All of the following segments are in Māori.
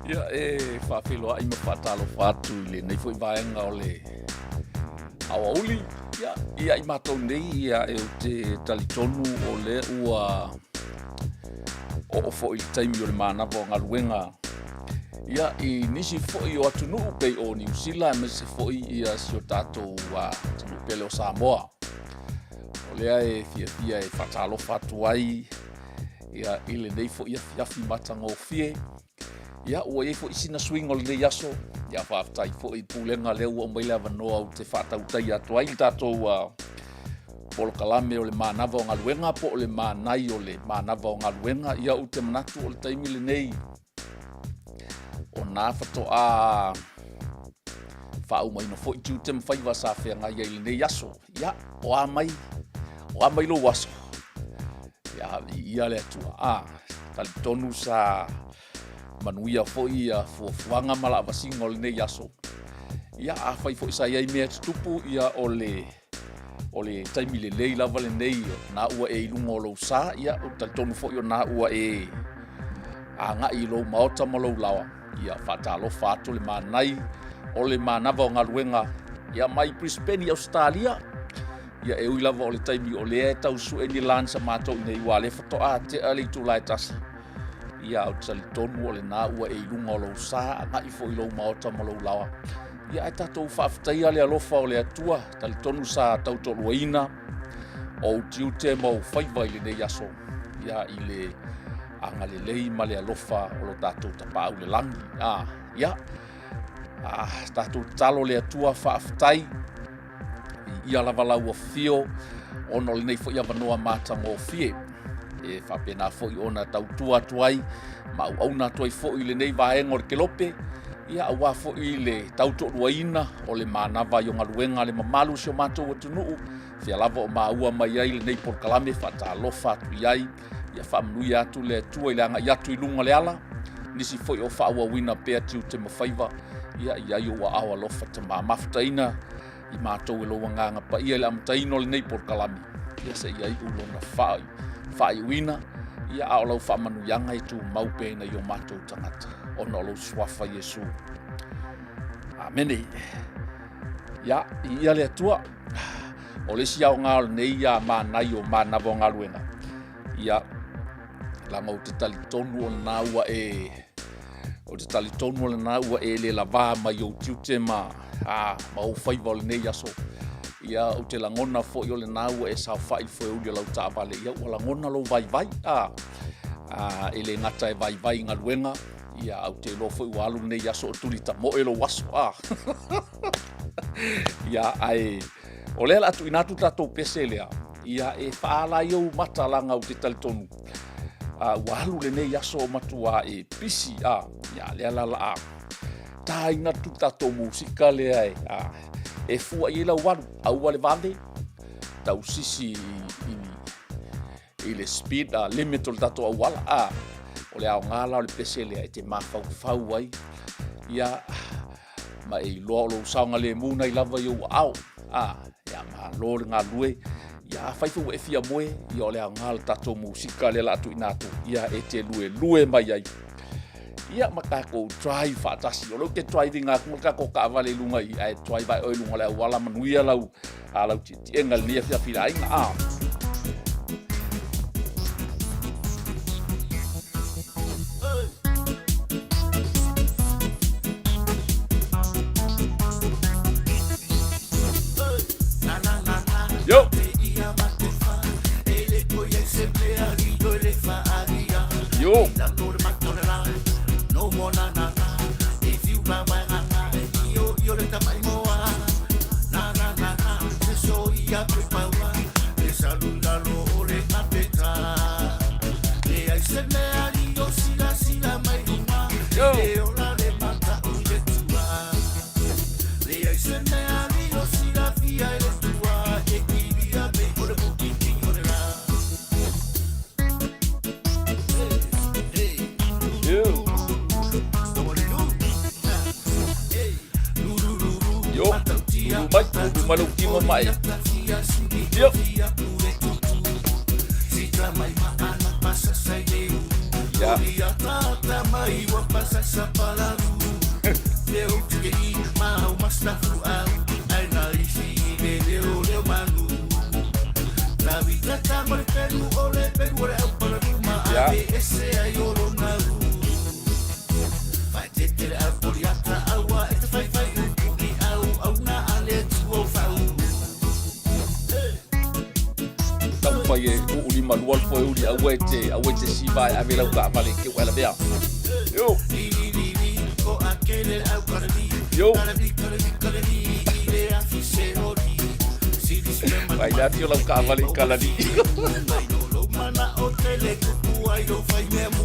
Ia whawhiloa i mawhatalo whatu I le nei fwoi vaenga o le awauli. Ia I mātou nei ia e o te talitonu o le ua o fwoi taimi o le manava o galuega. Ia I nisi fwoi o atunuu pei o New Zealand me se fwoi ia si o tātou tunu pele o Samoa. O lea e fia e whatalo whatu ai ia I le nei fwoi afi matango fie. Ia ua e fo isina swing o le yaso ia whaftai fo I pulenga leu o maile avanoa o te whatautai atu ai tātou polo kalame o le manava o galuega po o le manai o le manava o galuega ia u te manatu o le taimi le nei o nā whatoa whaumaina fo I tu te mwhaiwa sa whenga ia I le nei yaso ia o amai lo waso ia le atua talitonu sa manuia foi fuanga mala vasinga o le nei aso. Ia a fai foi sa ia I mea tupu ia o le taimi le lei lava le nei na ua e ilunga o lou sa ia o talitonu foi o na ua e anga I lou maota ma lou lawa. Ia whatalo whatu le manai o le manava o galuega ia mai Brisbane I Australia. Ia e ui lava o le taimi o le e tau su e ni lan sa mātou nei ua le whatoa te ali tu lai tasi. Ia o talitonu o le nā ua e ilunga o lou sa ngai fo I lou maota ma lou lawa. Ia e tātou whaafutaia le alofa o le atua talitonu sa tautoluaina o tiu te mau whaiva I le nei aso. Ia I le anga le lei ma le alofa o lo tātou tapau le langi. Ia tātou talo le atua whaafutai ia lavalau o fio ono le nei fo I avanoa mātango o fie. E whapena fo I ona tautua tuai ma au na tuai fo I le nei vaenga o le kelope ia awa fo I le tautoruaina o le manava I o galuega le mamalu sio mātou atunuu fia lava o maua mai ai le nei polokalame whatalofa atu I ai ia whamanui atu le atua I le anga I atu I lunga le ala nisi fo I o whaauawina pea tiu te mawhaiva ia I ai o awa lofa te mamafutaina I mātou e loa nganga pa ia le amutaino le nei polokalame ia se I ai ulona whai wina ia a o lau whaamanuianga I tu maupena I o mātou tangata o no lau swafa Yesu. Amene. Ia ia le atua o le sia o ngā o nei ia manai o manava o galuega. Ia langa o te talitonu o nā ua le lava mai o tiute ma o whaiva o le nei aso. Ia o te langona fo I o le nā ua e sa whai fo uli o lau tāwale. Ia ua langona lau vai. e le ngata e vai galuega ia au te lo foi walu nei aso tuli ta mo elo waso ia ai o le atu inatu tatou pese lea ia e faala eu matalanga o te talitonu walu le nei aso matua e pisi ia le la ta ina tu tatou musika lea e fua i la walu au wale vande tau sisi i le speed limit o le tatou au wala o le aogala o le pese lea e te mafaufau ai ia ma e iloa o lou saoga lemu nai lava iou ao ia malo le galue ia faifau e fia moe ia o le aogala le tatou musika le laatuina atu ia e te lue mai ai ia ma kako drive faatasi o lou te driving aku kako kaavale luga i ae drive ai o i luga le auala manuia lau tietiega lenia fiafilaaiga Yo. Yo. Malukimo mai. Yo. Ya. Ye uli manual foi uli awete siva avela ka vale ke wala bea yo vai ya tio la ka vale kalani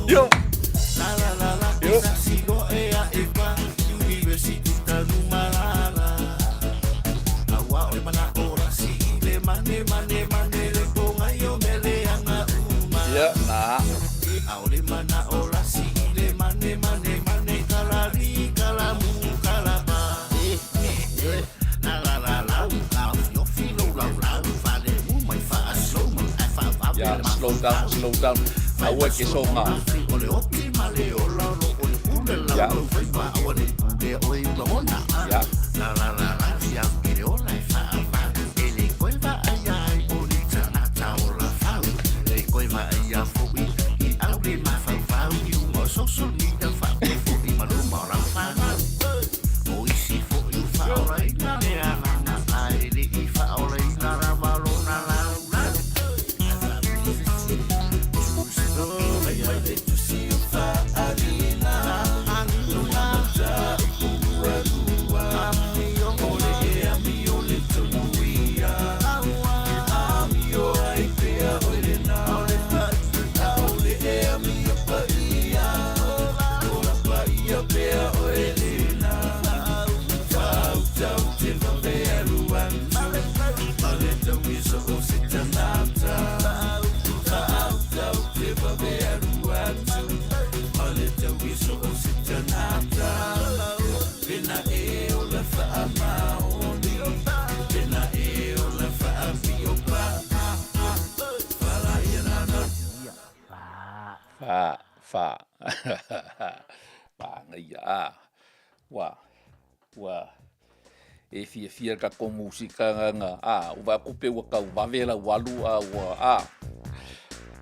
yo ya na aole mana ola si le mane kalari kalamu kalaba la yo filo la fale my fast slow down awe ke songa ole optimale ola ole pule la ole oi lona ya la ya kire ola fa ele koiva ai bonita na ola fa ele koiva ai fo i aure ma fa i mo so media fa fo i maluma ra fa o i si fo i fa ora i na na ai le i fa ora i na ra balona la fa ngia wa e fia ka ko musika nga u va kupe wa ka va vela walu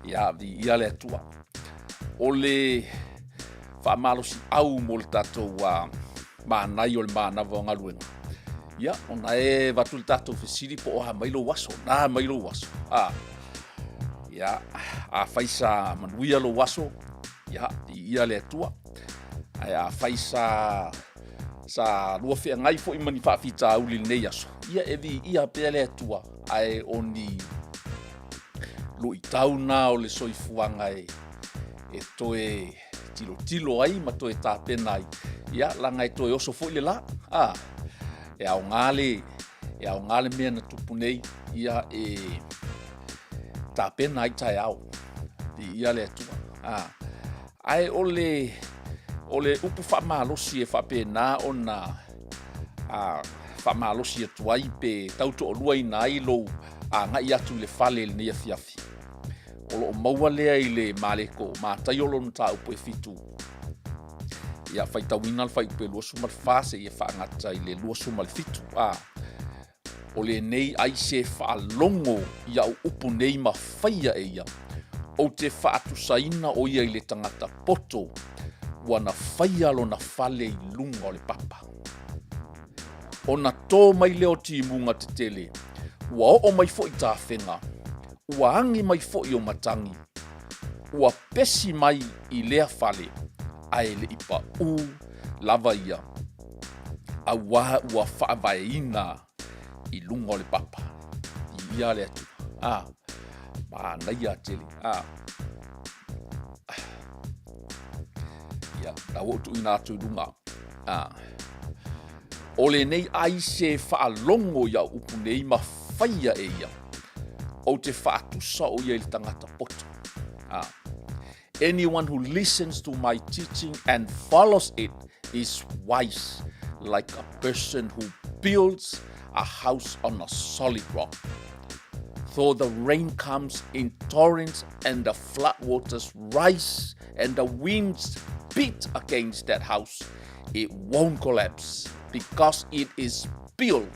ya ia le tua ole fa malo si au moltato wa manai o le manava o galuega ia ona e vatul tatou fesili po o ha mailo waso ia ia a faisa manuia lo waso ia ia le atua ai a faisa sa lua fe ngai fo i mani fa fita uli nei aso ia evi ia pe le atua ai oni lo itauna o le soifuanga e toe tilo ai ma toe tapena ai ia langa e toe oso fo le la e au ngale mea na tupu nei ia tapena ai tai au ia le atua ai ole upu whamalosi e whapena ona whamalosi atu ai pe tauto o lua ina ai lo ngai atu le whale le nea fiafi o maua lea i le maleko mātai olo nta upo e fitu ia whaitawina le whaipe lua sumal whase i e whaangata i le lua sumal fitu o le nei ai se whaalongo ia o upu nei ma whaia e ia o te whaatu saina o ia i le tangata poto wana whaia lo na whale i lunga o le papa o na tō mai leo ti munga te tele ua o mai fo i tā whenga ua angi mai fo i o matangi ua pesi mai i lea whale ai le ipa lava ia a ua whaavaeina i lunga o le papa i ia le atu ma nai a tele ia na wotu ina atu lunga o le nei ai se whaalongo ia upu nei ma whaia e ia o te whaatusa o ia i tangata poto anyone who listens to my teaching and follows it is wise like a person who builds a house on a solid rock. Though the rain comes in torrents and the floodwaters rise and the winds beat against that house, it won't collapse because it is built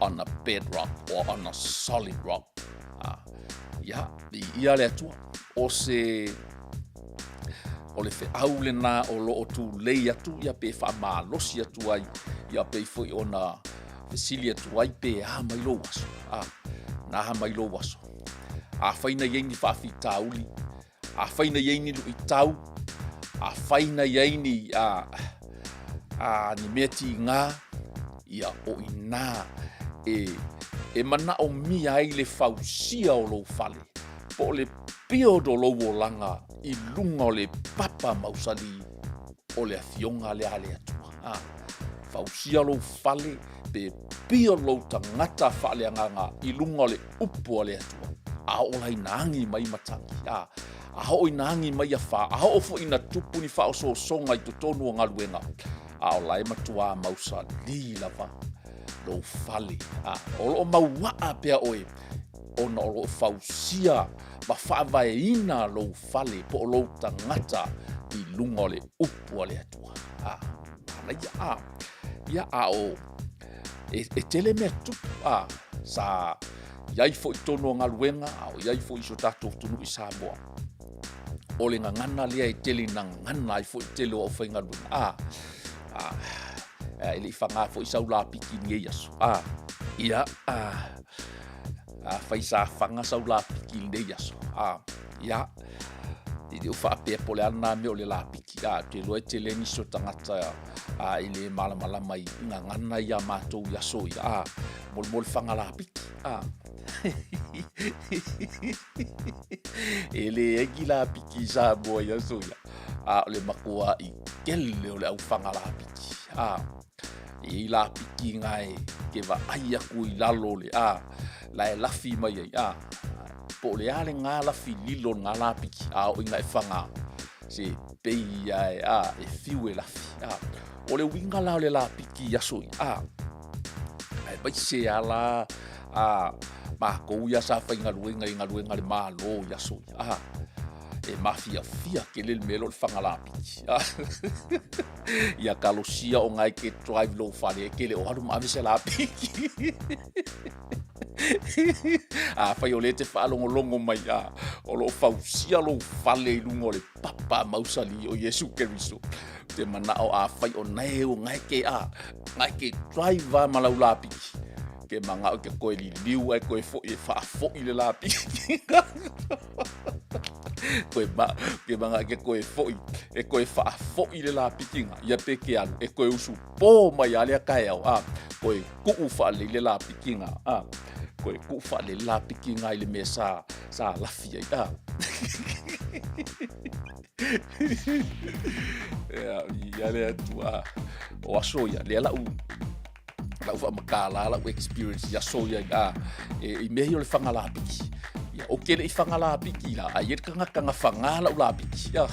on a bedrock or on a solid rock. Ia le atua o le fe'au lena o lo'o tulei atu ia pe fa'amalosi atu ai ia pe foi ona fesili atu ai pe mai lo waso na mai lo waso a faina yengi fa'afitauli a faina yengi lu itau a faina yengi ni meti nga ia o ina e mana o mi ai le fausia o lo fale po le pio do lo langa i lunga o le papa mausali o le afionga le ale atua fausia lo fale pe pio lo tangata fale anga i lunga o le upu o le atua a o lai nangi mai matangi a o inangi mai a fa a o fo ina tupu ni fa o so songa i totonu o ngaluenga a o lai matua mausali lava lo fale o lo maua pea oe ona o lo fausia ma whaavaeina lo fale po lo tangata i lunga o le upu o le atua ia o e tele mea tupu sa iai fo i tono ngaluenga o iai fo i so tatou tunu i Samoa o le ngangana lea e tele na ngana ai fo i tele o whai ngaluenga ele fanga fo i saula piki ni yaso ia faisa fanga saula piki ni yaso ia di ufa pe polana me o le la piki te lo tele ni so tangata ile mala mai ngangana ia matou yaso ia mol fanga la piki ele egila piki sa bo yaso ia le makua i kele o le au fanga la piki i la piki ngai ke va ai aku i lalo le la lafi mai ai po le ale nga lafi lilo nga la piki o ngai fanga se pei ai e fiu e lafi o le winga la le la piki yaso ai bai se ala ma ko ya sa fa ngaluenga le malo yaso e mafia ke le melo fanga la piki ia kalosia o ngai ke drive low fale ke le o haru ma se la piki fa yo le te fa longo mai o lo fausia lo fale lungo le papa mausali o Yesu Keriso te mana o fa o nei o ngai ke drive ma la piki ke manga o ke koe li liu ai koe fo e fo i le la piki ke manga ke koe fo e koe fo i le la piki ia pe ke alu e koe usu po mai ale kai au koe ku fa le la piki koe ku fa le la piki i le mesa sa lafi ai ia le atua o aso ia le lau fa makala la experience ya so ya e mehi o le fanga la piki ya o ke le fanga la piki la ai kanga fanga la piki ya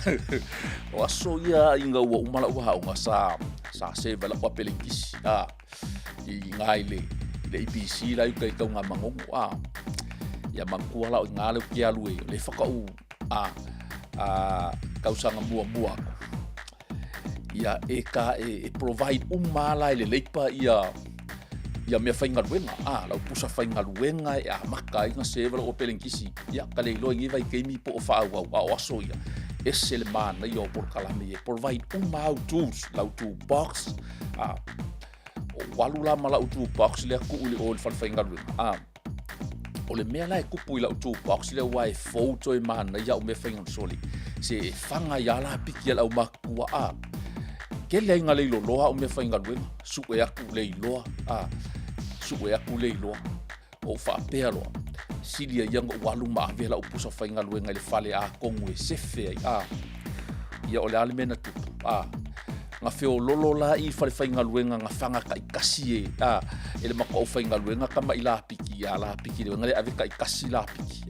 o aso ya inga wa umala wa nga sa se bela wa pelengisi i ngai le IPC la yuka ka nga mangongo ya makua la ngale ke alu le fakau kausanga mua ia e provide umala le leipa ia me fainga luenga lau pusa fainga luenga e maka inga sevela o pelengisi ia kale lo ngi vai keimi po fa wa aso ia ese le mana yo por kalame e provide tools lau toolbox o walula mala toolbox le ku uli o le fainga luenga o le mea la e kupu i lau toolbox le wa e photo e mana ia o me fainga soli se fanga ya la piki lau makua ke le inga le loa o me fainga luenga su e aku le loa su e aku le loa o fa pea loa silia yang walu ma vela o pusa fainga luenga le fale kongu e sefe ia o le alimena tu nga feo lolo la i fale fainga luenga nga fanga kai kasi ele mako o fainga luenga kama ila piki la piki le ngale ave kai kasi la piki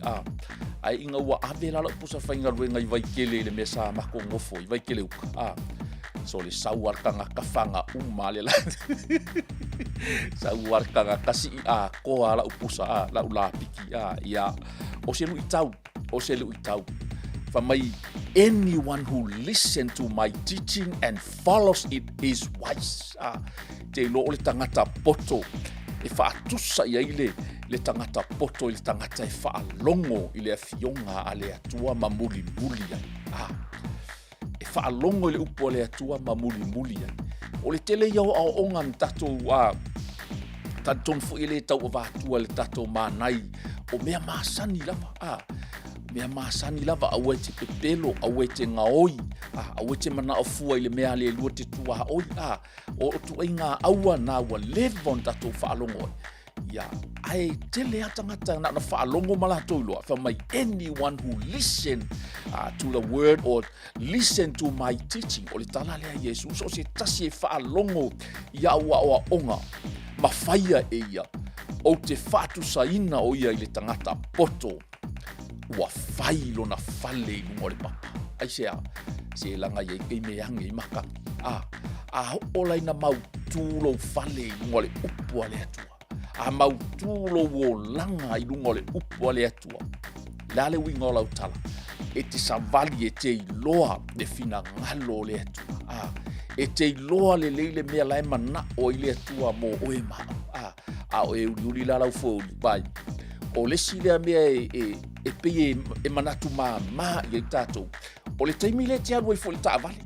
ai inga wa avela la pusa fainga luenga i vai kele le mesa mako ngofo i vai kele uka so le sauarkanga kafanga umale la sauarkanga kasi ko ala upusa la ula piki ia o se lu itau fa mai anyone who listen to my teaching and follows it is wise te lo le tangata poto e fa tusa ia ile le tangata poto le tangata e fa longo ile fionga ale atua mamuli mulia fa longo le upo le atua mamuli o le tele yo o ngan tato tanton fo ile tau va tua le tato manai o mea masani lava mea masani lava awete pepelo awete ngaoi awete mana ofua ile mea le lua te tua oi o tu inga aua na wa levon tato fa longo ya ai tele atangata na whaalongo mala toiloa from my anyone who listen to the word or listen to my teaching o le tala lea Yesu so se tasi e whaalongo ia ua oa onga mawhaia e ia o te whatu saina o ia i le tangata poto ua whailo na whale i lungo le papa ai se langa ia i meange i maka olai na mau tūlo whale i lungo le upua le atua mautulo wo langa i lungo le upo le atua. Lale wingo lau tala. E te savali e te iloa le fina ngalo le atua. E te iloa le leile mea lai mana o i le atua mo oe maa. O e uli la lau fo uli bai. O le silea mea e pei e manatu maa i tatou. O le teimi le te anu e fo le taa vale.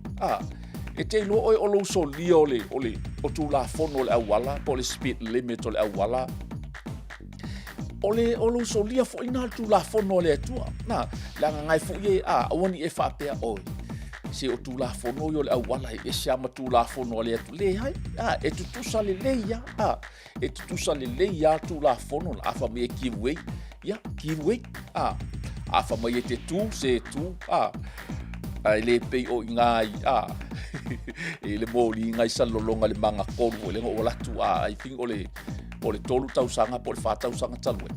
E te ilo oi olo so lia o tu la fono le awala, po le speed limit o le awala. Ole olo so lia fo ina tu la fono le atua. Na, langa ngai fo ye awani e whapea oi. Se o tu la fono yo le awala e siama tu la fono le atu. Le hai, e tutusa le leia, e tutusa le leia tu la fono la afa me kiwei. Ya, kiwei, afa me e te tu, se tu, ai le pei o ngai e le moli ngai salolonga le manga koru le ngo latu ai think ole tolu tau sanga po le fatau sanga talwe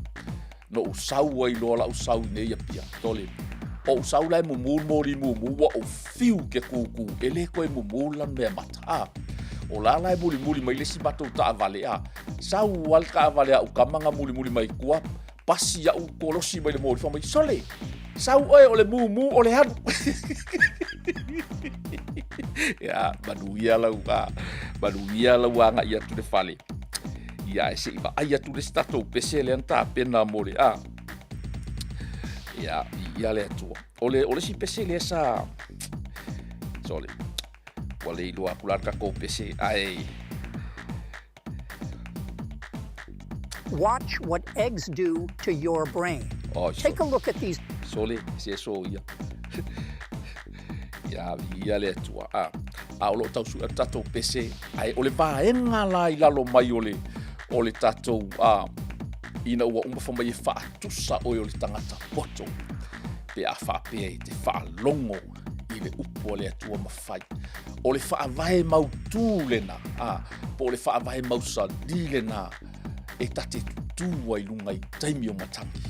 no usau ai lo la usau nei ya pia tole o usau lai mu moli mu wa o fiu ke kuku ele ko mu mula me mata o la lai muli mai le sibato ta vale sau wal ka vale o kamanga muli mai kua pasi ya u kolosi mai le moli fa mai sole sau oi ole mu ole hanu ya baduia lau anga ia tu le fale ia se iba ia tu le stato pese le anta pena mole ia le tu ole si pese le sa sole wale ilua kular ka ko pese ai Watch what eggs do to your brain. Take a look at these. Sole, se so ia. Ia le tua. O lo tau su tatou pese. Ai o le vaenga la I lalo mai o le tatou ina ua uma fa mai faatusa o le tangata poto. Pe a whapea I te whaalongo I le upo le atua mawhai. O le whaavae mautū lena, po le whaavae mausadi lena, e tate tutua I lunga I taimi o matangi.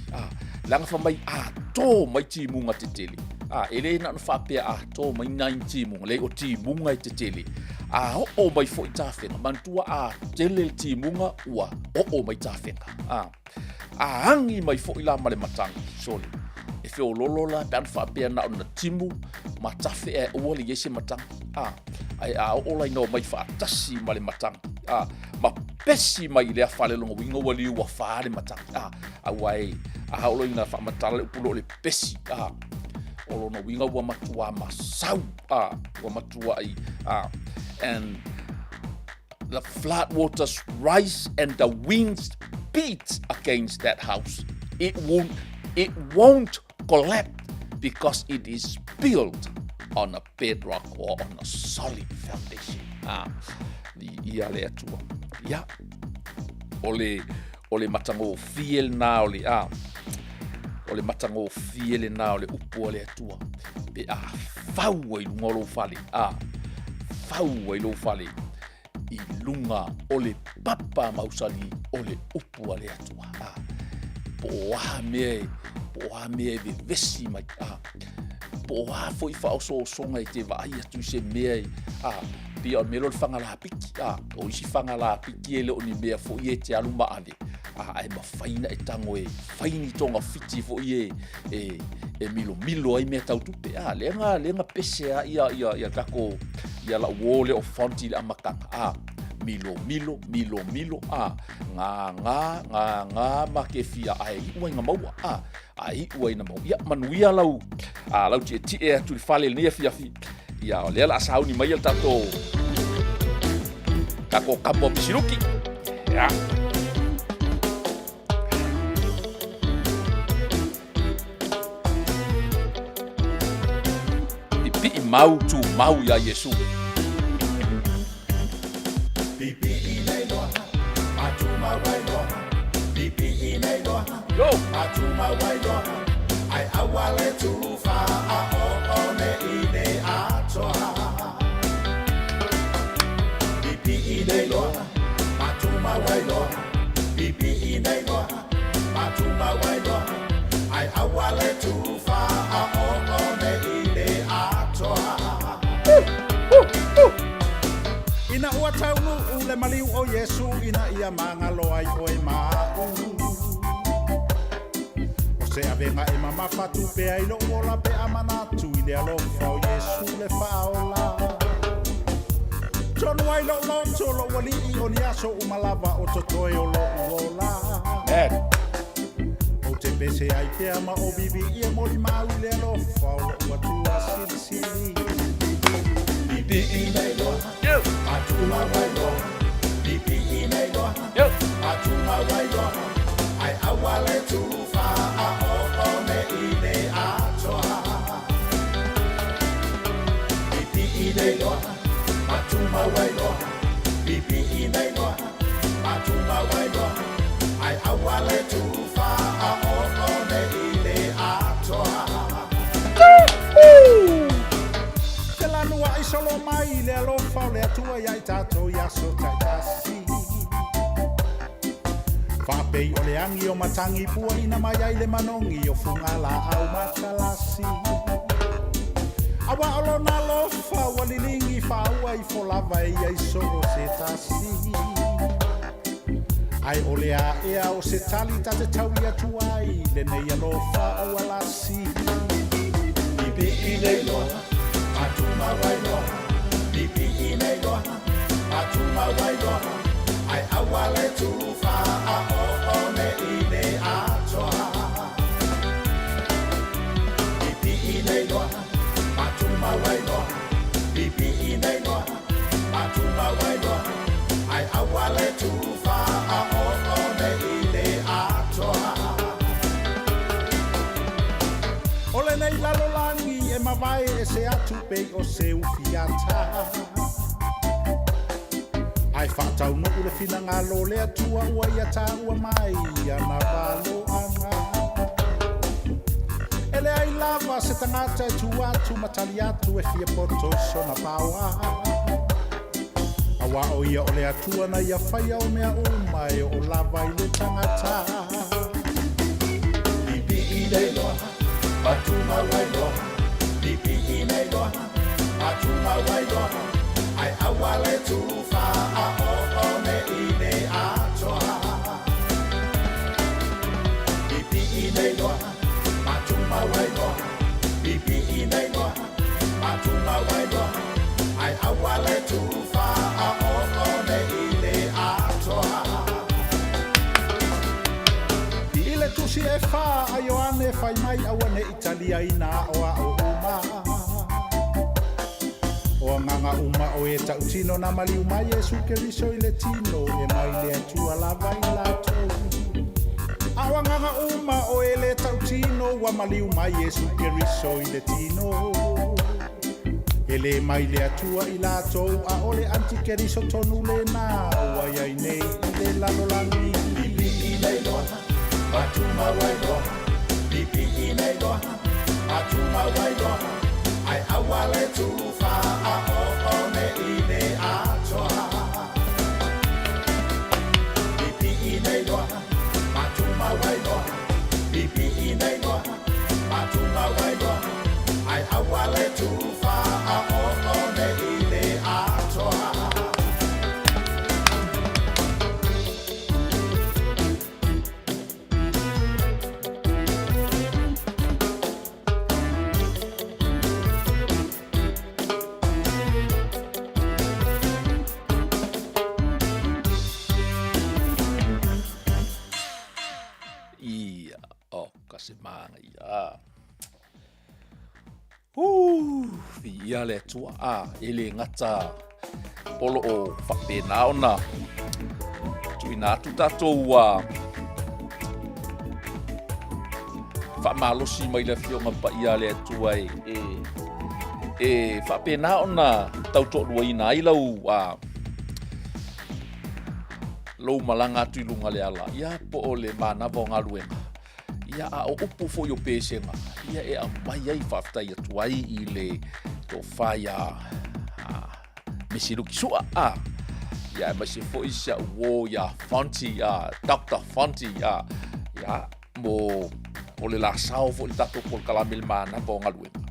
Langa wha mai tō mai timunga te tele. E le na whapea tō mai nai timunga, le o timunga I te tele. O mai fo I tāwhenga, mantua tele timunga ua o mai tāwhenga. Hangi mai fo I la mare matangi, sole. E feo lolola pe an whapea na ona timu ma tafe ua le yese matang ai ola ino mai whaatasi ma le matang ma pesi mai le whale longa winga wali ua whaare matang awai olo ina whaamatala le upulo le pesi olo no winga ua matua masau ua matua ai and the flood waters rise and the winds beat against that house. It won't collapse because it is built on a bedrock or on a solid foundation. Ia le atua. Ia. Ole matango fiel na ole ole matango fiel na ole upo le atua. Pe fau I lunga lo fale. Fau I lo fale. I lunga ole papa mausali ole upo le atua. Poa me be vesi mai poa foi fa so songa I te vai atu se me pe o melo fanga la piki o isi fanga la piki ele oni me fo ye te aluma ale ai ma faina e tango e faini tonga fiti fo ye e milo ai me tau tupe lenga pese ia kako ia la wole o fonti la makanga milo nga ma ke fia ai ua nga maua ai ua ina mau ia manuia lau ti e tu fale ne fia ia le la sauni mai el tato kako kapo pisiruki ya Ipi mau ya Yesu Yo, Atuma waido, ai awale tufa one ine atoa. Bibi ine loa, atuma waido, bibi ine loa, atuma waido, ai awale tufa one ine atoa. Ina ua taunu ule maliu o Yesu ina ia mangalo ai oe mau. Se avenga e mama fatu pe ai lo ola pe amana tu ile alo fa o Yesu le faola. Tonu ai lo tolo wali I oni aso umalava o totoe o lo ola. O te pese ai te ama o bibi I mori mau ile alo fa o lo atua sili. Bibi I nei loa, atuma wai loa. Bibi I nei loa, atuma wai loa. Ai awale tufa one ine atoa. Bibi ine loa, matuma wai loa. Bibi ine loa, matuma wai loa. Ai awale tufa one ine atoa. Te lanua I solo mai le alofa le atua ia I tatou ia so taitasi. Whapei o le angi o matangi pua ina mai ai le manongi o fungala au matalasi. Awa olo na lofa walilingi whaua I folava I ai soro se tasi. Ai o lea ea o se tali tate tau ia tuai le nei alofa au alasi. Bibi I nei loa, atuma wai loa. Bibi I nei loa, atuma wai loa. Ai awale tufa one ine atoa. Bibi ine loa, matuma wai loa. Bibi ine loa, matuma wai loa. Ai awale tufa one ine mai e se atu pei o se ufiata ai whātau no ure whina ngā lo lea tua ua ia tā ua mai ana walo anga ele ai lava se tangata e tu atu matali atu e fia poto sona paua awa o ia o le atua na ia whaia o mea uma e o lava i le tangata Lipi i nei loa, patuma wai loa Lipi i nei loa, patuma wai loa Ai awa le tufa a o me i nei atoa Lipi i nei loa, patuma wai loa Lipi i nei loa, patuma wai loa Ai awa le tufa a o me i nei atoa I le tusi e wha a Ioane whai mai awa ne Italia ina o a o uma O nganga uma o e tautino na mali uma Yesu Keriso I le tino e mai le atua lava I lato Awa nganga uma o e le tautino wa mali uma Yesu Keriso I le tino Ele mai le atua I lato a ole antikeriso tonu le na Ua iai nei I le lalolani Lipi I nei loa, patuma wai loa Lipi I nei loa, patuma wai loa Ai awa le tufa a o ne I nei atoa Lipi I nei loa, patuma wai loa Lipi I nei loa, patuma wai loa Ai awa le tufa a o ne I nei atoa Ia, o, kasi manga ia. Ia le tua ele ngata polo o whapena ona. Tui nā tu tātou whamalosi mai le whionga pa ia le tua e whapena ona tauto rua ina I lau lou malanga tui lunga le ala. Ia po o le manava o ngā luenga. Ia a o upu fo yo pesenga. Ia e a mai ai whaftai atu ai I le tō whai mesiruki sua. Ia e masi fo isia uo ia Fonti, Dr. Fonti. Ia mo o le la sao fo I tato po kalame le manava o ngā luenga.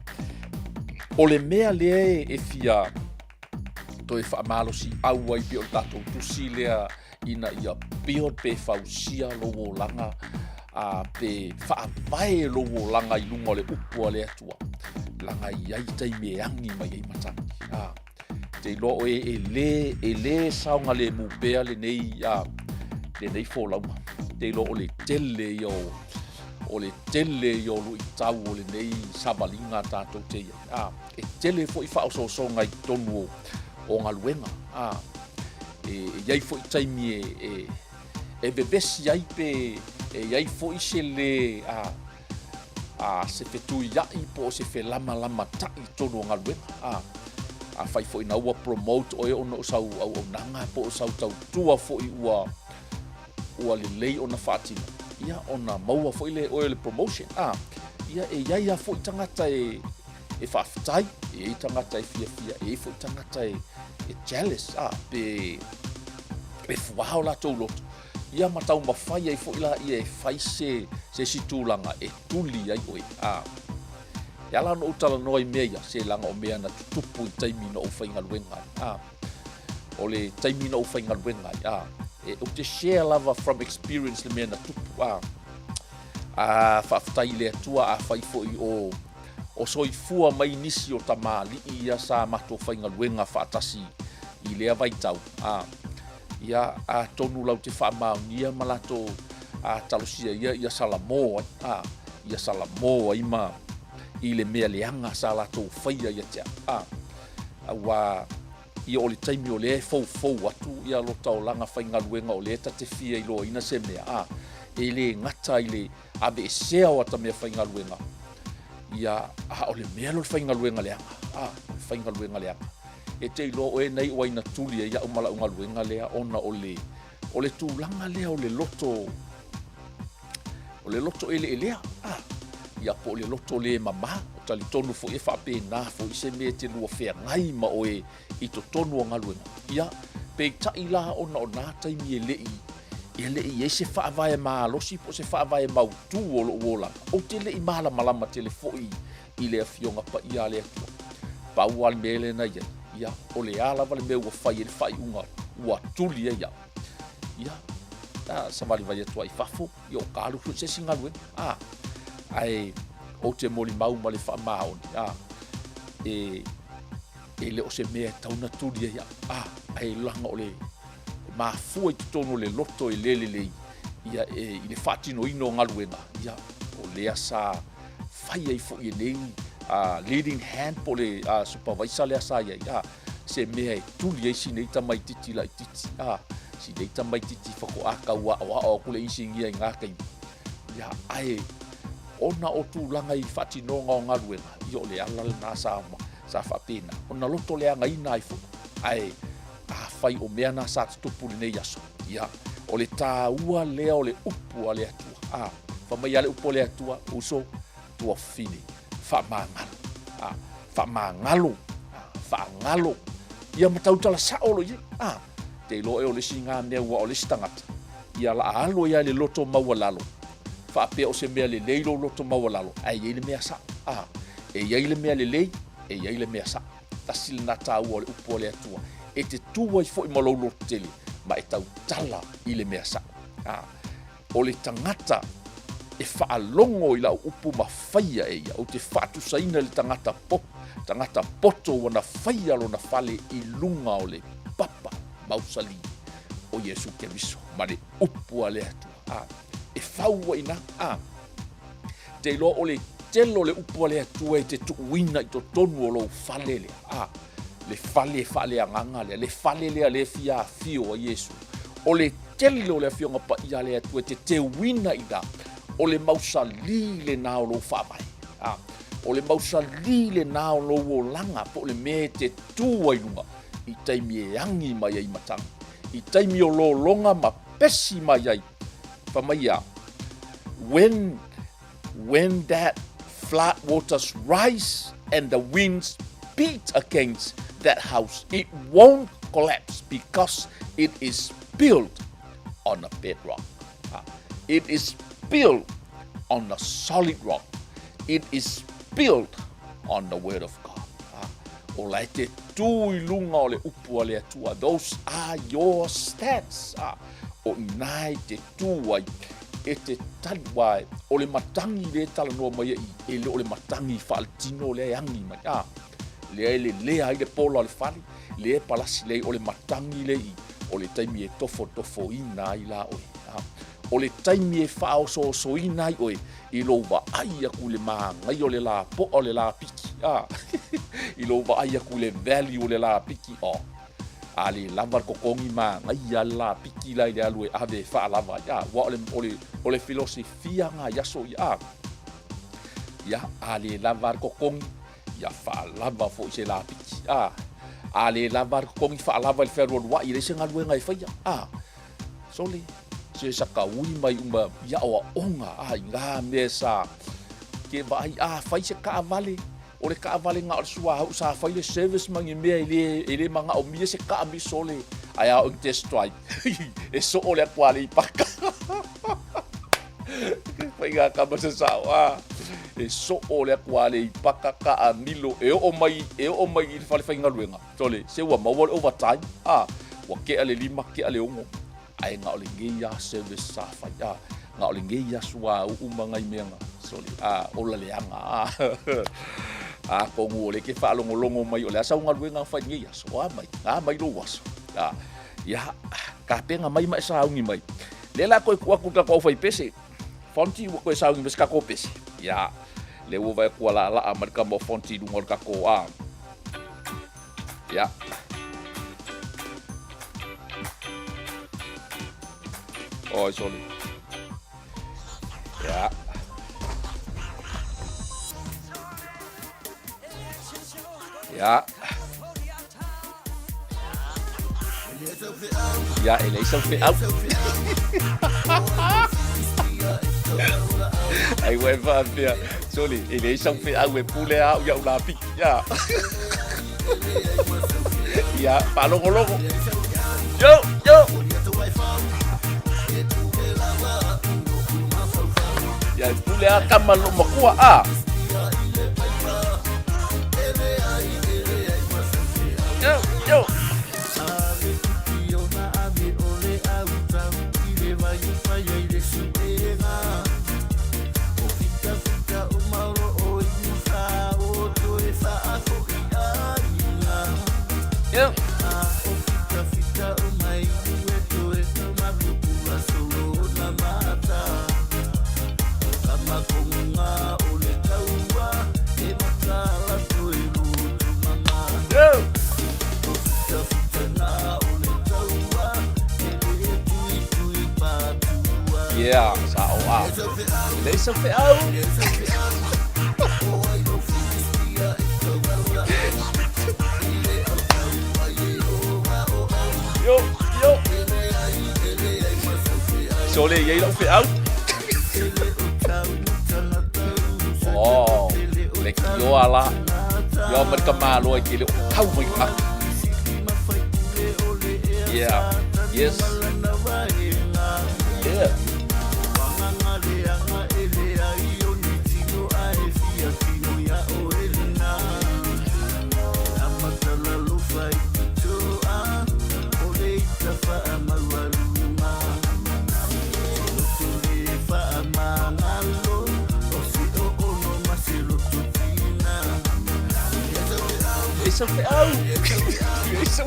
O le mea le e fia to e whaamalosi au ai pe o tato tusi lea ina ia pio pe fausia lo o langa pe whaamai lo o langa I lunga le upua le atua langa I ai tai meangi mai ai mataki te lo e le saunga le mupea le nei fōlauma te lo o le tele yo lu I tau o le nei samalinga tātou te ia e tele fo I whaososonga I tonu o ngā luenga iai fo I taimi e bebesi ai pe iai fo I se le se fetu iai po se fe lama tai tonu o ngā luenga a fai fo ina ua promote o e ono sau au nanga po sau tau tua fo I ua le lei ona whātina ia ona maua fo I le promotion ia e iai a fo I tangata e whawhitai e tangata e fia e fo I tangata e jealous pe fuao la tau loto ia matau mawhai ai fo ila ia e whai se situlanga e tuli ai oe ia la no utala noi mea se langa o mea na tutupu I taimi na o whainga luenga o le taimi na o whainga luenga e o te share lava from experience le mea na tupu whaftai le atua whai fo I o soifua mai nisi o tamali ia sa mato whainga luenga whaatasi I lea vai tau ia tonu lau te whaamaunia malato talosia ia Salamo ia Salamo ima I le mea leanga sa lato whaia ia tea awa ia o le taimi o le fau atu ia lo tau langa whainga luenga o le te fia I lo ina se mea e le ngata I le abe e sea o ata mea whainga luenga ia o le mea lo whaingaluenga leanga. Whaingaluenga leanga. E te ilo e nei o aina tuli ia umala ungaluenga lea ona o le tūlanga lea o le loto ele lea. Ia po le loto le mama o tali tonu fo e whapena fo i se me te lua whea ngai ma o e i to tonu o ngaluenga. Ia pe tai la ona o nā taimi e lei e se whaavae maa losi po se whaavae mautu o lo uola. O te lei mahala malama te le foi i le afionga pa ia le atua. Pau al mele na ia. Ia o le ala vale me ua whai e le whai unga ua tuli e ia. Ia samari vai atua i whafo i o kālu fu se singalue. Ai o te moli mau ma le wha maoni. E le o se mea tauna tuli e ia. Ai langa o le mafua i tono le loto e lelelei ia i le whatino ino ngaluenga ia o lea sa whai ai fo i nei leading hand po le supervisor lea sa ia se mea e tuli ei si nei tamai titi la i titi si nei tamai titi whako aka ua o kule isi ngia i ngā kai ia ai ona o tūlanga i whatino ngā ngaluenga i o le alal nā sa whapena ona loto lea ngai nai fo ai fai o mea na sa tupu nei aso. Ia, o le tā ua lea o le upu a le atua. Whamai ale upu a le atua, uso, tua fine. Whamangalo. Whamangalo. Ia matautala sa olo ye. Te ilo e o le singa mea ua o le stangata. Ia la alo ia le loto maua lalo. Whapea o se mea le leilo loto maua lalo. Ai ye le mea sa. E ye le mea le lei, e ye le mea sa. Tasile na tā ua o le upu a le atua. E te tua i fo i malolo tele, ma e tau tala i le mea sa. O le tangata e whaalongo i lau upu ma whaia e ia, o te whatu saina le tangata poto wana whaia lo na whale i lunga o le papa mausali o Yesu Keriso, ma le upu a le atua. E whaua ina, te ilo o le telo le upu a le atua e te tuuina i to tonu o lo whale le. Le fale anganga le fale le fia fio a Yesu o le telo le fio ngapa ia le atu te wina ida o le mausali le na o lo whamai o le mausali le na o lo o langa po le me te tua inunga i taimi e angi mai ai matang i taimi o lo longa ma pesi mai ai whamai a when that flood waters rise and the winds beat against that house, it won't collapse because it is built on a bedrock. It is built on a solid rock. It is built on the word of God. O lai te tui lunga o le upu a le atua. Those are your stats. O nai te tuai e te taliwai o le matangi le tala noa mai e le o le matangi whaaltino le angi mai. Le ai le polo le fali, le palasi le o le matangi le i, o le taimi e tofo ina i la oi. O le taimi e whao so ina i oi, i lo wa ai aku le maangai o le la po o le la piki. I lo wa ai aku le value o le la piki o. Ale lava kokongi maangai a la piki la i le alue ave wha lava. Wa o le filosofia ngā yaso i ale lava kokongi. Ia whaalava fo i se la piki. Ale lava kongi whaalava le whaerua rua i rese ngā luenga e whaia. Sole, se sakaui mai uma ia oa onga. I ngā mea sa ke vai whai se kaavale. O le kaavale ngā orsua hau sa whai le service mangi mea i le mga o mia se kaami sole. Ai a on test strike. E so o le akwale i paka. Whai ngā kamasa sao. E so o le akwale i paka ka a milo e o mai i le whale whainga luenga. Tole, se ua maua le overtime. Wa kea le lima, kea le ongo. Ai ngā ole ngeia service sa whai. Ngā ole ngeia sua umangai meanga. Sole, ola le anga. Kongu o le ke whaalongolongo mai o le asa unga luenga whai ngeia. So mai, ngā mai lo waso. Ia, ka penga mai mai sa ungi mai. Le la koe kuakuta kua whai pese. Fonti ua koe sa ungi mes kako pese. Ia. Le ua vai kua la marika mo fonti dunga o kako Ya. Oh, sorry. Ya. Ja. Ja, ele is ook weer oud. Ai we va pia. Sorry, ele is ook weer oud we pule au ya la pi. Ja. Ja, palongolongo. Yo, yo. Ya pule a kamalo makua a. Yo, yo. Yeah. Yeah, sao à? Lấy sao phải áo? Yo, yo. Số này giấy đâu phải áo? Oh, lấy yo ala. Yo mình cầm mà luôn chỉ được thâu mình mà. Yeah, yes. Yeah. Isso é isso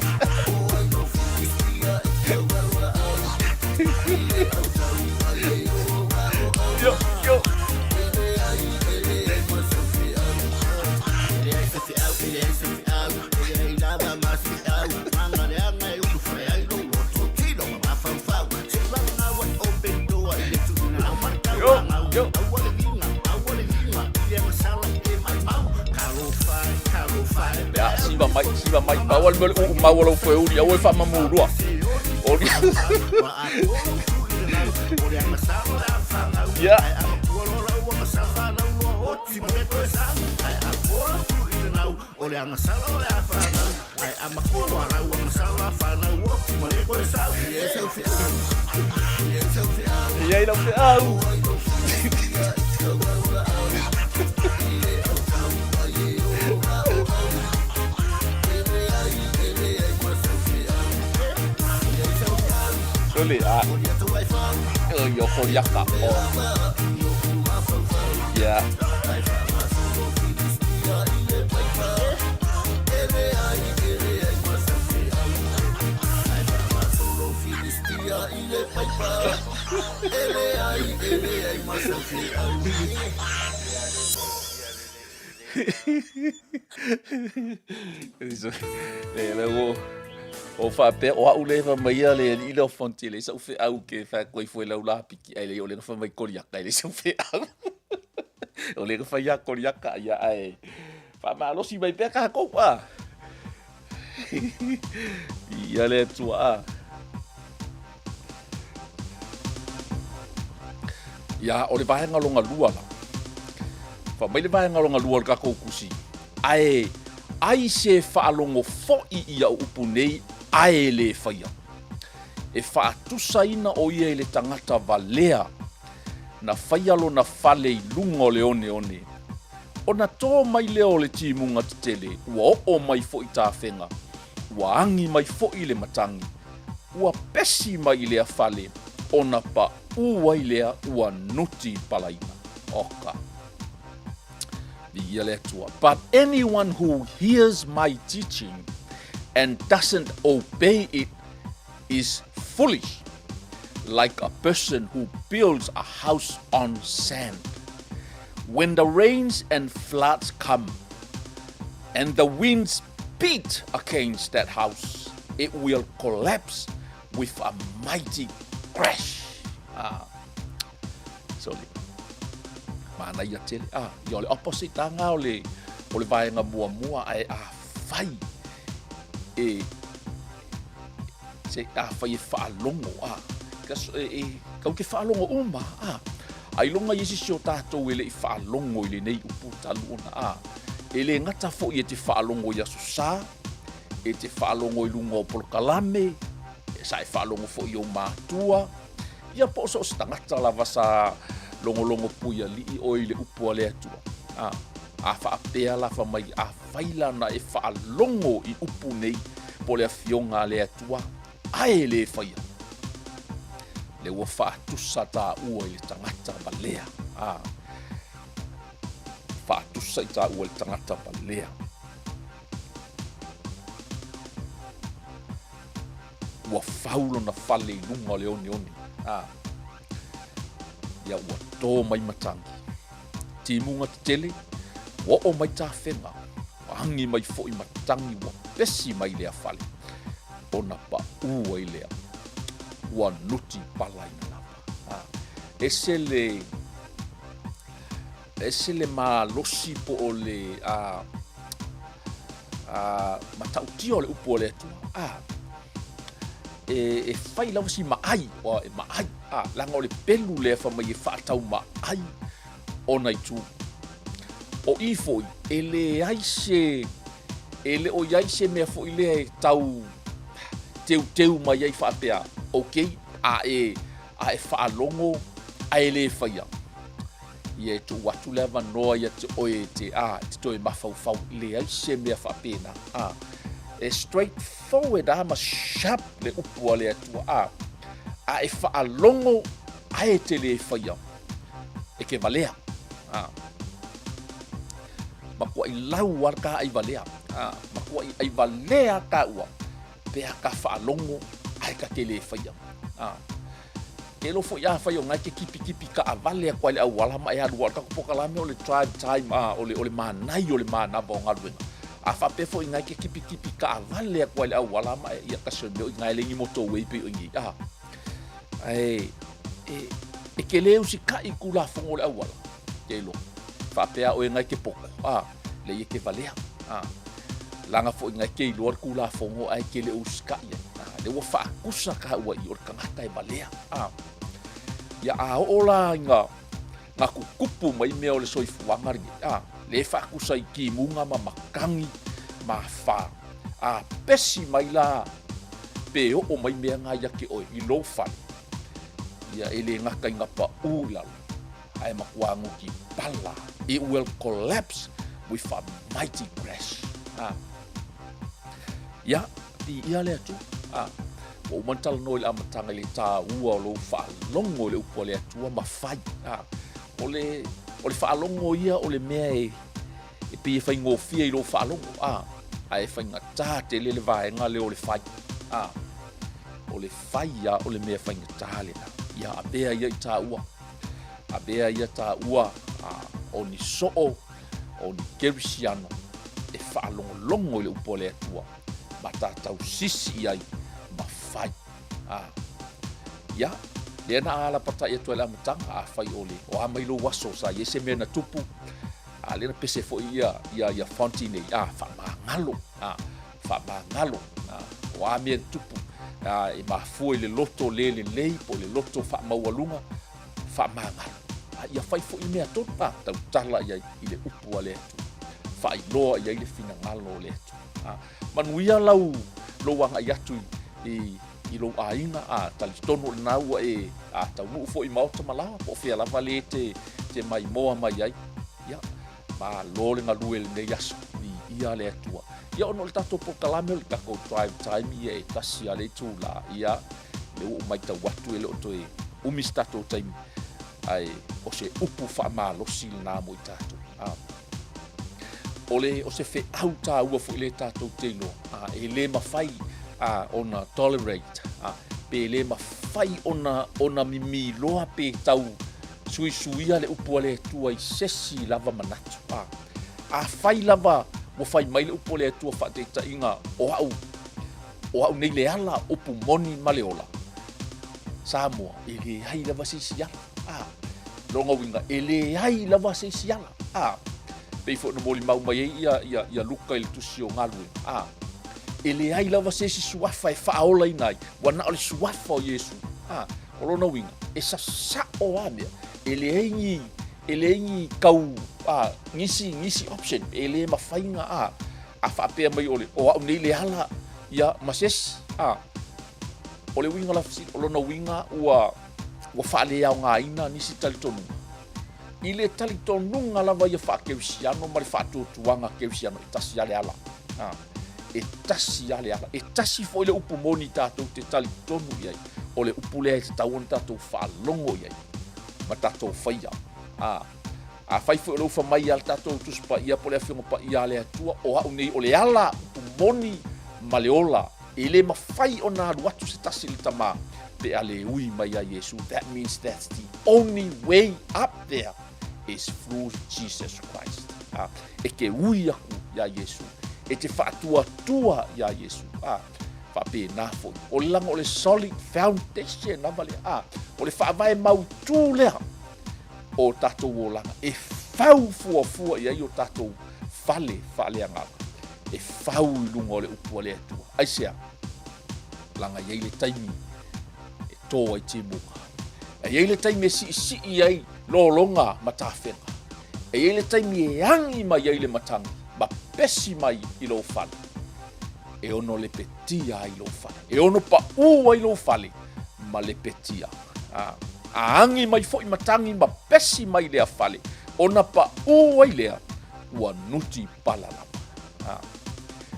yo, yo. Yo, yo. Ja, si va mai bawal mel mawalo foi uri o fa mamurua. Ori. Ja. E aí não au. Sorry, 𝚜𝚘𝚙𝚎𝚘. Yeah. O fa pe o au le fa mai le i lo fonti le so fe au ke fa koi foi la ula piki ai le o le fa mai koriaka le so fe au o le fa ya koriaka ya ai fa ma lo si mai pe ka ko pa ya le tua ya o le vai ngalonga lua la fa mai le vai ngalonga lua ka ko kusi ai se fa alongo fo i ia upu nei ae le whaia. E whaatusaina o ia i le tangata valea na whaialo na whale i lungo le one. O na tō mai leo le timunga tele, ua o mai fo i tā whenga, ua angi mai fo i le matangi, ua pesi mai lea whale, o na pa ua i lea ua nuti palaina. Oka. But anyone who hears my teaching and doesn't obey it is foolish, like a person who builds a house on sand. When the rains and floods come, and the winds beat against that house, it will collapse with a mighty crash. Sorry. Manai tele. Yo le opposite nga o le vaenga mua ai fai se a fai whaalongo kau ke whaalongo uma ai longa isi si o tātou ele i whaalongo i le nei upu talu ona ele ngata fo i te whaalongo i asu sā e te whaalongo i lunga o polokalame sa e whaalongo fo i o mātua ia po so stangata lava sa longo puia li o i le upu a le atua a whaapea lawa mai a whaila na e whaalongo i upu nei po le awhionga le atua ae le whaia le ua whaatusa tā ua i le tangata balea whaatusa i tā ua i le tangata balea ua whaulo na whale i lunga o le oni ia ua tō mai matangi timunga te tele ua o mai tā whenga angi mai fo i matangi ua pesi mai lea whale ona pa ua i lea ua nuti pala ina lapa ese le malosi po o le matautia o le upu o le atua e fai lau si maai o e maai langa o le pelu le fa mai e whaatau maai ona i tu o i foi ele o iaise mea foi le tau teu mai ai whaapea okay e whaalongo a ele whaia ia e tu watu lewa noa ia te oe te toi mawhau le aise mea whaapena e straightforward ma sharp le upua le atua e whaalongo a e te le whaia e ke valea makua i lau arka ai valea makua i valea ka ua pea ka whaalongo ai ka te le whaia ke lo fo ia whaia ngai ke kipi ka avale a le awala mai alu ka pokalame o le tribe time o le manai o le manava o ngaluenga a whape fo ngai ke kipi ka avale a le awala mai ia ka so ngai le ngi moto wei pe ngi e ke leu si ka i kula fongo le awala ke lo whape o ngai ke poko le ia ke valea langa fo ngai ke i lor kula fongo ai ke le uska ia le wa fa kusa ka wa i or kangata e valea ia ola nga kupu mai me o le soifuanga ri le fa kusa i ki munga ma makangi ma fa pesi mai la pe o mai me nga ia ke o i lo fa ia ele nga ka nga pa ula ai makwangu ki pala it will collapse with a mighty crash ia ia le atu o mantal no le amatanga le tā ua lo whaalongo le upo le atua mawhai o le whaalongo ia o le mea e pia whai ngofia i lo whaalongo ai whai ngatā te le vaenga le o le whai o le whai o le mea whai ngatā le na ia abea ia i tā ua abea ia tā ua o ni soo o ni kerisiano e whaalongo longo le upo le atua ma tātau sisi ai mawhai ia le na ala pata ia tuela matanga whai ole o amailo waso sa yese mea na tupu le na pese fo ia fontine whamangalo o amea tupu e mafua i le loto le po le loto whamaualunga whamangalo ia whai fo i mea topa tau tala ia i le upua le atu whai loa ia i le finangalo le atu manuia lau wanga i atu i lo ainga talitono le naua tau nuu fo i maota malawa po fia lava le te mai moa mai ai ia ma lo le ngalue le nei aso ia le atua ia ono le tatou pokalame o le kako drive time ia e tasi a le tūla ia le uu mai tau atu e le oto e umis tatou taimi ai o se upu whaamalosi le nā mo i tatou o se fe au tā ua fo i le tatou teilo e le mawhai ona tolerate pe le mawhai ona mimi loa pe tau suisuia le upu le tua i sesi lava manatu whai lava mo whai mai le upu le tua whateita inga o au nei le ala upu moni maleola Samoa e le hai lava sisi ala longa winga e le hai lava sisi ala pei fo no moli mau mai ia luka ile tusi o galuega e leai lava sesi suafa e faaola ina ai ua na o le suafa o iesu o lona uiga e sasa'o mea e leai kau ngisi option e lē mafaiga a faapea mai o a'u nei le ala ia masesi o le uiga lafasili o lona uiga ua faaleaogāina nisi talitonuga i le talitonuga lava ia faakeusiano ma le faatuatuaga keusiano e tasi a le ala e tasi a le ala e tasi fo'i le upu moni tatou te talitonu i ai o le upu lea e tatau ona tatou fa'alogo i ai ma tatou faia a fai fo'i o le ufa mai a le tatou tusi pa'ia po le afioga pa'ia a le atua o a'u nei o le ala upu moni ma le ola e lē mafai ona alu atu se tasi le tamā pe a le ui mai a Iesu. That means that's the only way up there is through Jesus Christ. E ke ui aku ia Iesu. E te whaatua ia Iesu. Whapena foi. O le langa o le solid foundation lava le o le whaavae mautū lea o tatou o langa. E whau fuafua ia i o tatou whaleanga. E whau i lunga o le upua le atua. Aisea, langa iei le taimi e tō ai te munga. E iei le taimi e si ai lolonga matawhenga. E iei le taimi e angi mai iei le matangi. Ma pesi mai i lo fale. E ono le petia i lo fale. E ono pa ua i lo fale. Ma le petia. A angi mai fo i matangi ma pesi mai lea fale. Ona pa ua i lea ua nuti palalama.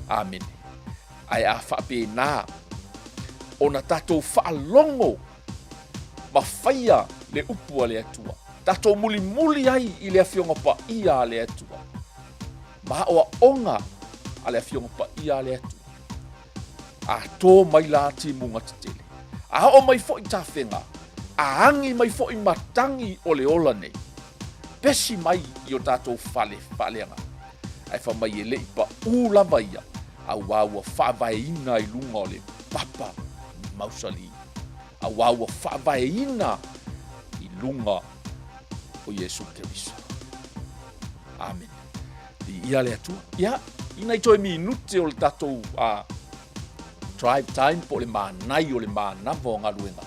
Amen. Ai a whapena ona tatou whaalongo ma whaia le upua le atua. Tatou muli ai i le awhionga pa ia le atua. Ma oa onga a le awhionga pa ia le atua. A tō mai la ti munga titele. A o mai fo i tawhenga. A angi mai fo i matangi o le ola nei. Pesi mai i o tatou whaleanga. Ai wha mai e le ipa lava ia. A waua whaavaeina i lunga o le papa mausali. A waua whaavaeina i lunga o Iesu Keriso. Amen. I ia le atua. Ia, ina i toi minute o le tatou drive time po le manai o le manava o galuega.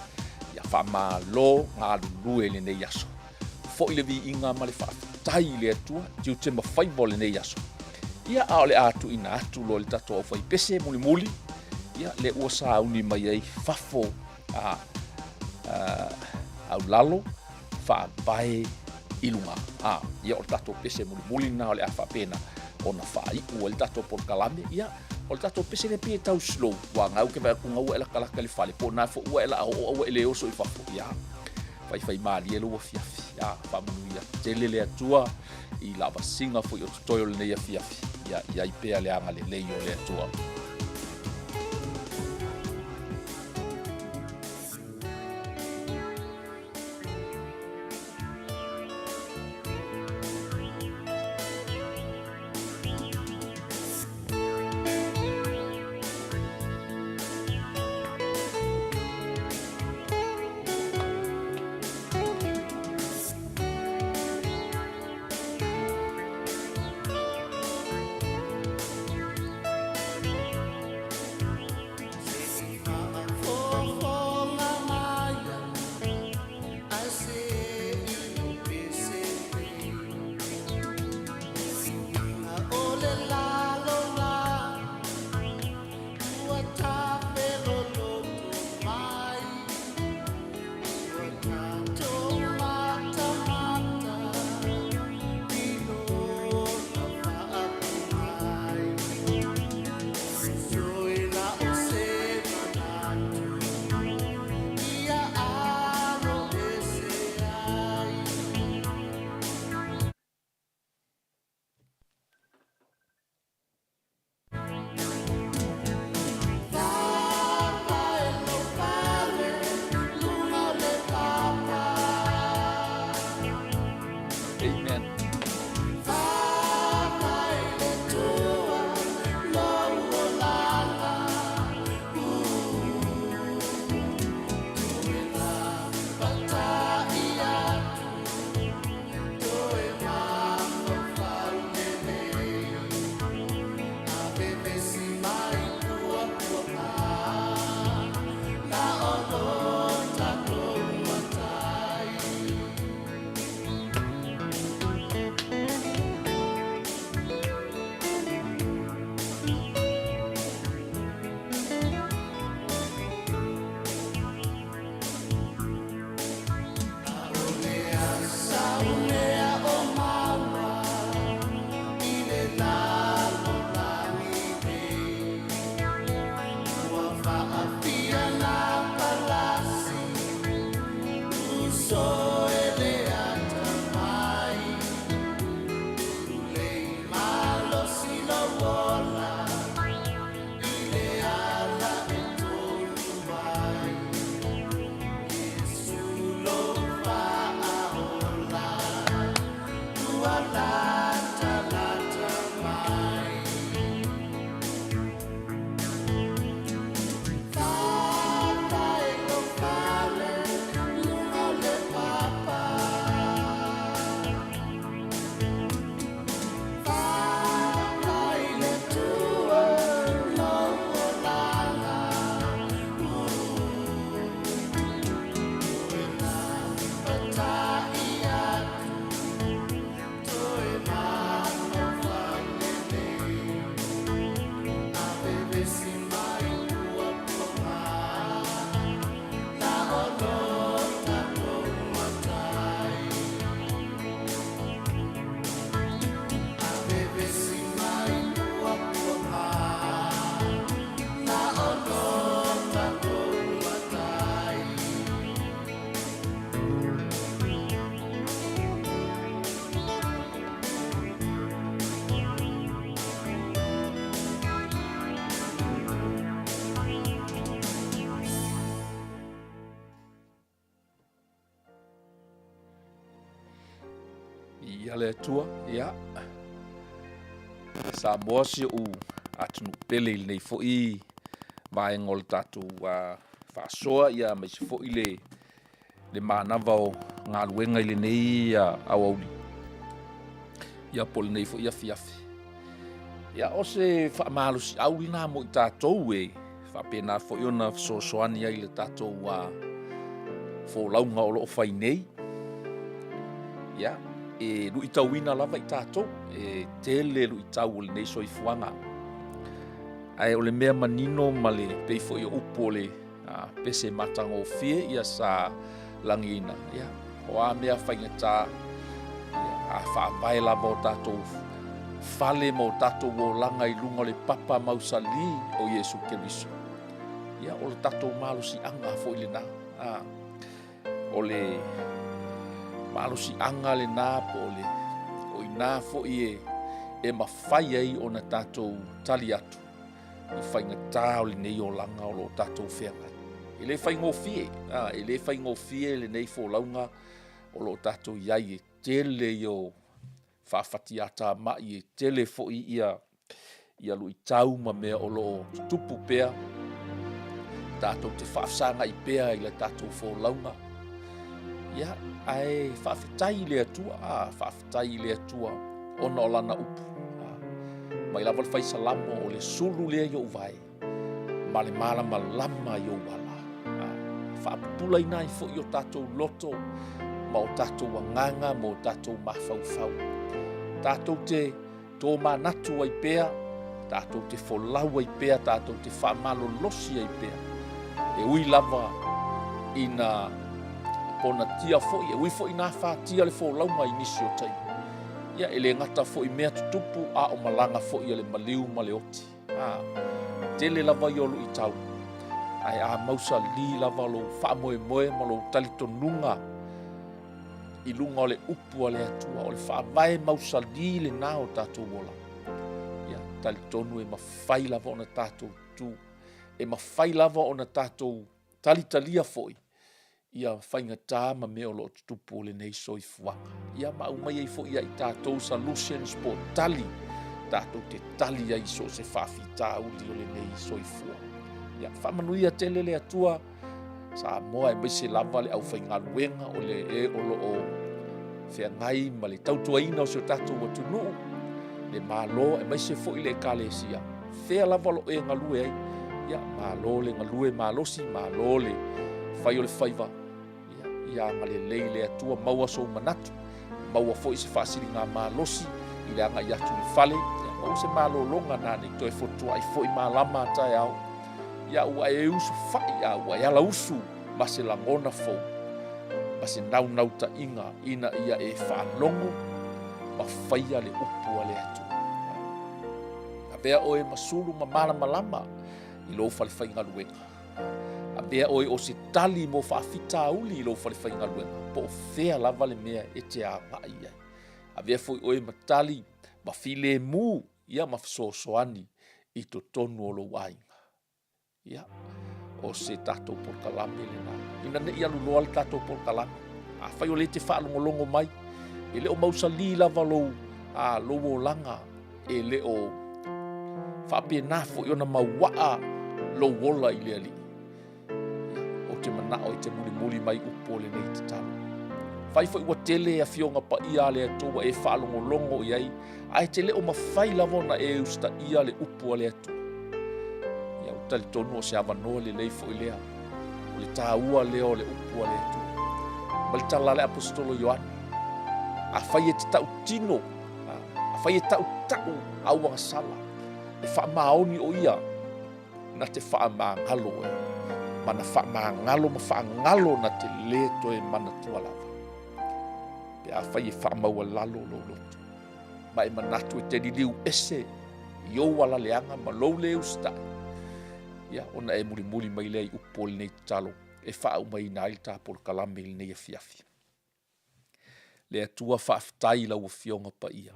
Ia whamalo ngā lulue le nei aso. Fo i le vi inga ma le whaatai le atua. Tiu te mawhaibo le nei aso. Ia a ole atu ina atu lo le tatou au fai pese muli. Ia le ua sa uni mai ai fafo au lalo whaabai ilunga. Ia o le tatou pese muli na ole a whapena ona whaiku o le tatou por kalame. Ia o le tatou pese le pie tau slow. Wa ngau ke vai kunga ua kalaka le fale. Po na fo ua au ele oso i fafo. Ia fai maali e lua fiafi. Ia whamanuia tele le atua i lava singa fo i o tutoyo le neia fiafi. Ia i pea le anga le leio le atua. Ia le atua, ia. Sa moa si u atunu pele il nei fo'i vaenga o le tatou whaasoa ia mai si fo'i le manava o ngā luenga i le nei au auli. Ia pole nei fo'i afiafi. Ia o se whaamalo si auli nā mo i tatou whapena fo'i ona soasoani ai le tatou fōlaunga o loo whai nei. Ia. Lui tauina lava i tātou, tele lui tau o le nei soifuanga. Ai o le mea manino ma le peifo i upo le pese matango fie ia sa langina. Ia, o a mea whaingata a whaavae lava o tātou fale mo tātou o langa i lunga le papa mausali o Yesu Keriso. Ia, o le tātou malo si anga fo i le na. O le malo si anga le nā po le o i nā fo i mawhai ai o na tātou tali atu i whaingatā o le nei o langa o lo tātou whengai. E le whaingo fie, e le whaingo fie le nei fo launga o lo tātou iai e tele i o whawhati ata mai e tele fo i ia lui tau ma mea o lo tupu pea tātou te whaafsanga i pea i le tātou fo launga. Ia, ai whaafetai le atua ona o lana upu. Mai lava le whaisalamo o le sulu lea i o vai. Ma le malama lama i o wala. Whaapupula ina i fo i o tātou loto, ma o tātou wanganga, ma o tātou mawhauwhau. Tātou te tō manatu ai pea, tātou te wholau ai pea, tātou te whaamalo losi ai pea. E ui lava ina pona tia fo'i, e ui fo'i nā whātia le wholaunga i nisi o tai. Ia, e le ngata fo'i mea tutupu a o malanga fo'i le maliu ma le oti. Tele lava i olu i tau. Ai a mausa li lava lo whaamoe moe ma lo talitonunga i lunga o le upu a le atua, o le whaavae mausa li le nā o tātou wola. Ia, talitonu e mawhai lava o na tātou tu, e mawhai lava o na tātou talitalia fo'i. Ia whaingatā ma mea o lo tutupu le nei soifuanga. Ia maumai ai fo ia i tātou solution sport tali. Tātou te tali ai so se whawhita uli o le nei soifuanga. Ia whamanuia tele le atua. Sa moa e maise lava le au whaingaluenga o le o lo o whengai ma le tautuaina o se o tātou atunu. Le malo e maise fo i le kalesia. Whea lava lo e ngalue ai. Ia malo le ngalue malosi malo le whai o le whaiva. Ia ngale leile atua maua so manatu. Maua fo i se whaasiri ngā malosi. I le anga i atu le whale. Ia mau se malo longa nane. Toi fotua i fo i malama atai au. Ia ua e usu whai. Ia ua e ala usu. Ma se langona fo. Ma se nau ta inga. Ina ia e whanongo. Ma whaia le upu a le atu. A vea oe masulu ma malama lama. I lo whale whai ngaluenga. A pea oe o se tali mo faafitauli I lou falefaigaluega po o fea lava le mea e te aga'i ai avea foi oe matali ma filemu ia ma fesoasoani I totonu o lou aiga ia o se tatou polokalame lena ina ne'i aluloa le tatou polokalame afai o lē te fa'alogologo mai e le o mausali lava lou olaga e le o fa'apena fo'i ona maua'a lou ola I le ali'i o te mana'o I te mulimuli mai upu o lenei tatalo fai fo'i ua tele e afioga pa'ia a le atua e fa'alogologo I ai ae te le o mafai lava ona e usta'ia le upu a le atua ia o talitonu o se avanoa lelei fo'i lea o le tāua lea o le upu a le atua ma le tala le apostolo Ioane afai e te ta'utino afai e ta'uta'u auagasala e fa'amaoni o ia na te fa'amagalo e mana fa'amagalo ma fa'agalo na te lē toe manatua lava pe afai e fa'amaua lalo lou lotu ma e manatu e te liliu ese I ou alaleaga ma lou le usta'i ia ona e mulimuli mai lea I upu o lenei tatalo e fa'aumaina ai le tapolokalame I lenei afiafi le atua fa'afetai lau afioga pa'ia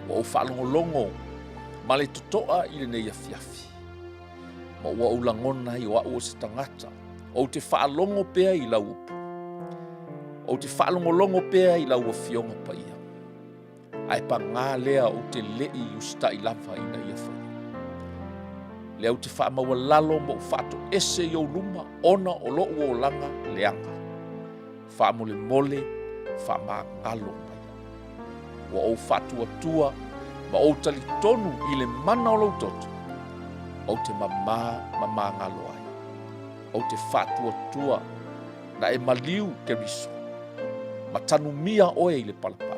ua ou fa'alogologo ma le toto'a I lenei afiafi ma ua ou lagona I o a'u o se tagata ou te fa'alogo pea I lau upu ou te fa'alogologo pea I lau afioga pa'ia ae pagā lea ou te le'i usta'i lava ina ia fai lea ou te fa'amaua lalo ma o fa'ato'ese I ou luma ona o lo'u olaga leaga fa'amolemole fa'amagalo mai ua ou fa'atuatua ma ou talitonu I le mana o lou toto ou te mamagalo ai ou te fa'atuatua na e maliu keriso ma tanumia oe I le palapala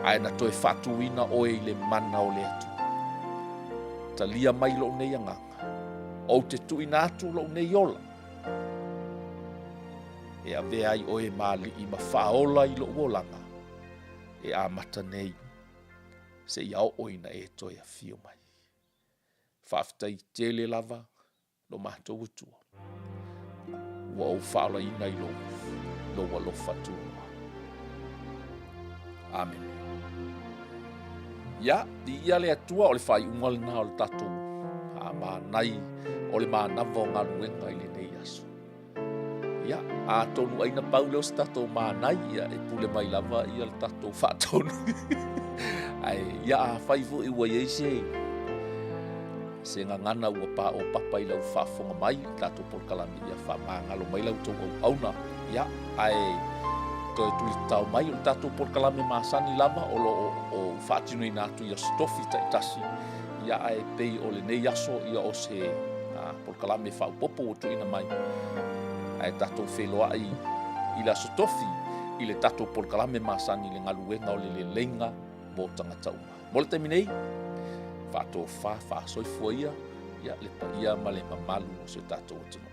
ae na toe fa'atuina oe I le mana o le atua talia mai lo'u nei agaga ou te tu'ina atu lo'u nei ola e avea ai oe mali'i ma fa'aola I lo'u olaga e amata nei se'i o'o ina e toe afio mai fa'afetai tele lava lo matou atua ua ou fa'aolaina I lou alofa atunua amen ia ia le atua o le fai'uga lena o le tatou manai o le manava o galuega I lenei aso ia atonu'aina pau le o se tatou manai ia e pule mai lava ia le tatou fa'atonu ae ia afai fo'i ua iai se gagana ua pa'o papa I lau fa'afoga mai le tatou polokalame ia fa'amagalo mai lau tou au'auna ia ae toe tulitau mai o le tatou polokalame masani lava o lo'o o fa'atinoina atu ia stofi ta'itasi ia ae pei o lenei aso ia o se polokalame fa'aupopo ua tu'uina mai ae tatou feloa'i I le aso tofi I le tatou polokalame masani le galuega o le leleiga mo tagata uma mo le taimi nei fa'atofā fa'asoifua ia le pa'ia ma le mamalu o se tatou atunuu